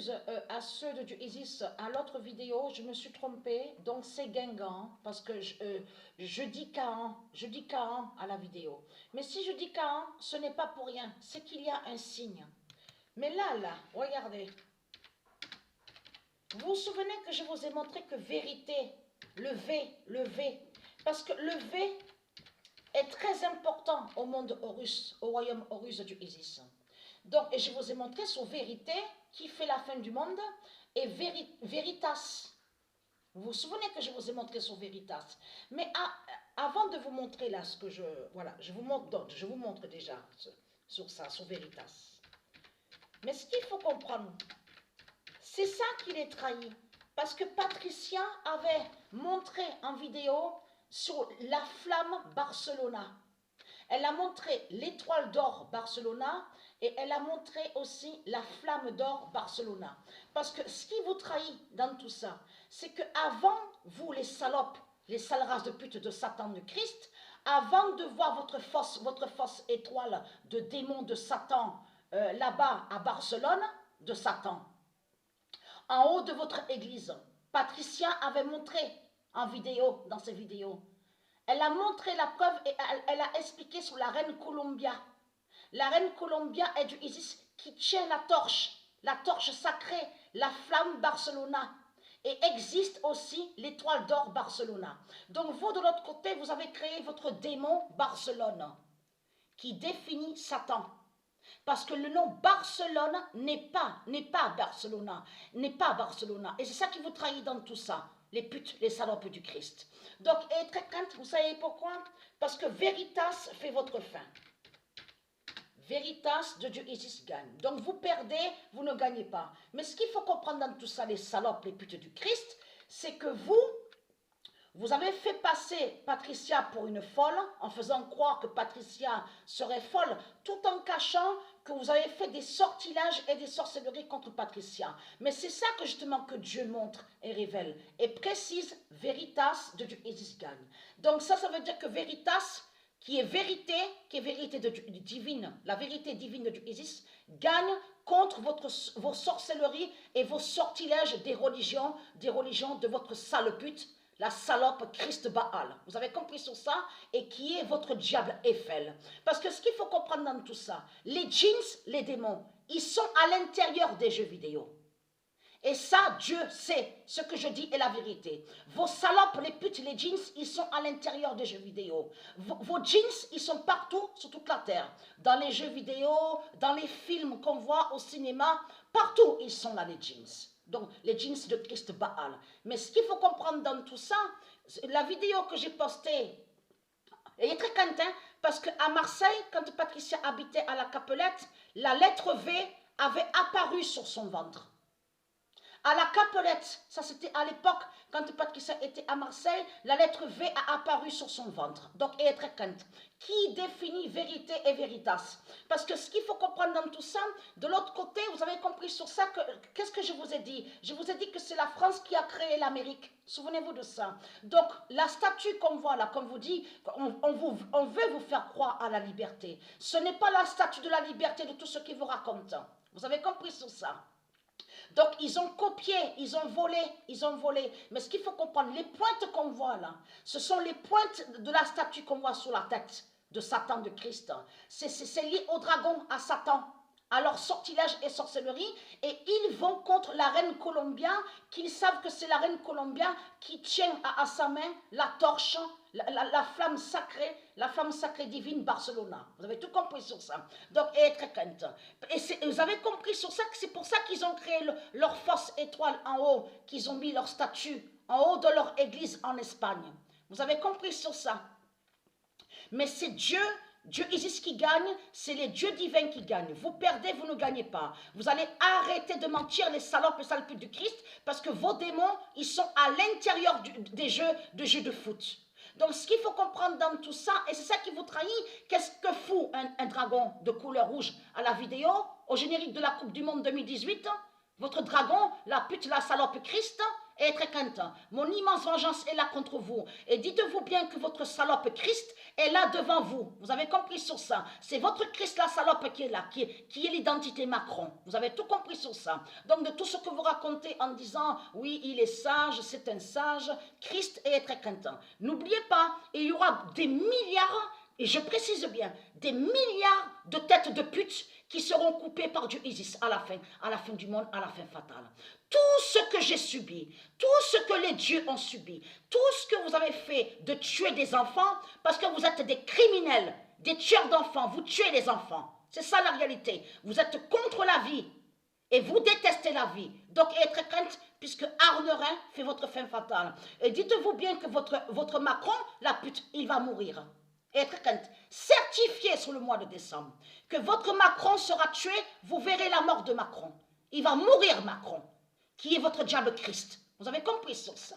m'excuse à ceux de Dieu Isis. À l'autre vidéo, je me suis trompée. Donc c'est Guingamp parce que je dis Caen. Je dis Caen à la vidéo. Mais si je dis Caen, ce n'est pas pour rien. C'est qu'il y a un signe. Mais là, regardez. Vous vous souvenez que je vous ai montré que vérité, le V. Parce que le V est très important au monde Horus, au royaume Horus de Dieu Isis. Donc, et je vous ai montré sur vérité, qui fait la fin du monde, et Veritas. Vous vous souvenez que je vous ai montré sur Veritas. Mais avant de vous montrer là ce que je vous montre d'autres, je vous montre déjà sur ça, sur Veritas. Mais ce qu'il faut comprendre, c'est ça qu'il est trahi. Parce que Patricia avait montré en vidéo sur la flamme Barcelona. Elle a montré l'étoile d'or Barcelona et elle a montré aussi la flamme d'or Barcelona. Parce que ce qui vous trahit dans tout ça, c'est que avant vous les salopes, les sales races de pute de Satan de Christ, avant de voir votre fausse étoile de démon de Satan là-bas à Barcelone, de Satan, en haut de votre église, Patricia avait montré en vidéo, dans ses vidéos, elle a montré la preuve et elle a expliqué sur la reine Columbia. La reine Columbia est du Isis qui tient la torche sacrée, la flamme Barcelona. Et existe aussi l'étoile d'or Barcelona. Donc vous, de l'autre côté, vous avez créé votre démon Barcelone, qui définit Satan. Parce que le nom Barcelone n'est pas Barcelona, n'est pas Barcelona. Et c'est ça qui vous trahit dans tout ça. Les putes, les salopes du Christ. Donc, et très crainte, vous savez pourquoi? Parce que Veritas fait votre fin. Veritas de Dieu Isis gagne. Donc, vous perdez, vous ne gagnez pas. Mais ce qu'il faut comprendre dans tout ça, les salopes, les putes du Christ, c'est que vous avez fait passer Patricia pour une folle, en faisant croire que Patricia serait folle, tout en cachant que vous avez fait des sortilèges et des sorcelleries contre Patricia. Mais c'est ça que justement que Dieu montre et révèle, et précise Veritas de Dieu Isis gagne. Donc ça veut dire que Veritas, qui est vérité divine, la vérité divine de Dieu Isis, gagne contre vos sorcelleries et vos sortilèges des religions de votre sale pute, la salope Christ Baal. Vous avez compris sur ça? Et qui est votre diable Eiffel. Parce que ce qu'il faut comprendre dans tout ça, les djinns, les démons, ils sont à l'intérieur des jeux vidéo. Et ça, Dieu sait, ce que je dis est la vérité. Vos salopes, les putes, les djinns, ils sont à l'intérieur des jeux vidéo. Vos djinns, ils sont partout sur toute la terre. Dans les jeux vidéo, dans les films qu'on voit au cinéma, partout ils sont là, les djinns. Donc, les djinns de Christ Baal. Mais ce qu'il faut comprendre dans tout ça, la vidéo que j'ai postée, elle est très quentin, parce qu'à Marseille, quand Patricia habitait à la Capelette, la lettre V avait apparu sur son ventre. À la Capelette, ça c'était à l'époque, quand Patricia était à Marseille, la lettre V a apparu sur son ventre. Donc, elle est très quinte. Qui définit vérité et veritas? Parce que ce qu'il faut comprendre dans tout ça, de l'autre côté, vous avez compris sur ça, qu'est-ce que je vous ai dit? Je vous ai dit que c'est la France qui a créé l'Amérique. Souvenez-vous de ça. Donc, la statue qu'on voit là, comme vous dit, on veut vous faire croire à la liberté. Ce n'est pas la statue de la liberté de tout ce qu'ils vous racontent. Vous avez compris sur ça? Donc, ils ont copié, ils ont volé. Mais ce qu'il faut comprendre, les pointes qu'on voit là, ce sont les pointes de la statue qu'on voit sur la tête de Satan, de Christ. C'est lié au dragon, à Satan, à leur sortilège et sorcellerie. Et ils vont contre la reine Columbia, qu'ils savent que c'est la reine Columbia qui tient à sa main la torche, la flamme sacrée divine Barcelona. Vous avez tout compris sur ça. Donc, elle est très crainte. Et vous avez compris sur ça que c'est pour ça qu'ils ont créé leur fausse étoile en haut, qu'ils ont mis leur statue en haut de leur église en Espagne. Vous avez compris sur ça. Mais c'est Dieu Isis qui gagne, c'est les dieux divins qui gagnent. Vous perdez, vous ne gagnez pas. Vous allez arrêter de mentir, les salopes et salopes du Christ, parce que vos démons, ils sont à l'intérieur des jeux de foot. Donc, ce qu'il faut comprendre dans tout ça, et c'est ça qui vous trahit, qu'est-ce que fout un dragon de couleur rouge à la vidéo, au générique de la Coupe du Monde 2018? Votre dragon, la pute, la salope Christ, et être crainte. Mon immense vengeance est là contre vous. Et dites-vous bien que votre salope Christ est là devant vous. Vous avez compris sur ça. C'est votre Christ, la salope, qui est là, qui est l'identité Macron. Vous avez tout compris sur ça. Donc de tout ce que vous racontez en disant, oui, il est sage, c'est un sage, Christ est être crainte. N'oubliez pas, il y aura des milliards, et je précise bien, des milliards de têtes de putes qui seront coupées par Dieu Isis à la fin du monde, à la fin fatale. Tout ce que j'ai subi, tout ce que les dieux ont subi, tout ce que vous avez fait de tuer des enfants, parce que vous êtes des criminels, des tueurs d'enfants, vous tuez les enfants. C'est ça la réalité. Vous êtes contre la vie et vous détestez la vie. Donc être crainte, puisque Arnerin fait votre fin fatale. Et dites-vous bien que votre Macron, la pute, il va mourir. Être crainte, certifié sur le mois de décembre, que votre Macron sera tué, vous verrez la mort de Macron. Il va mourir Macron, qui est votre diable Christ. Vous avez compris sur ça?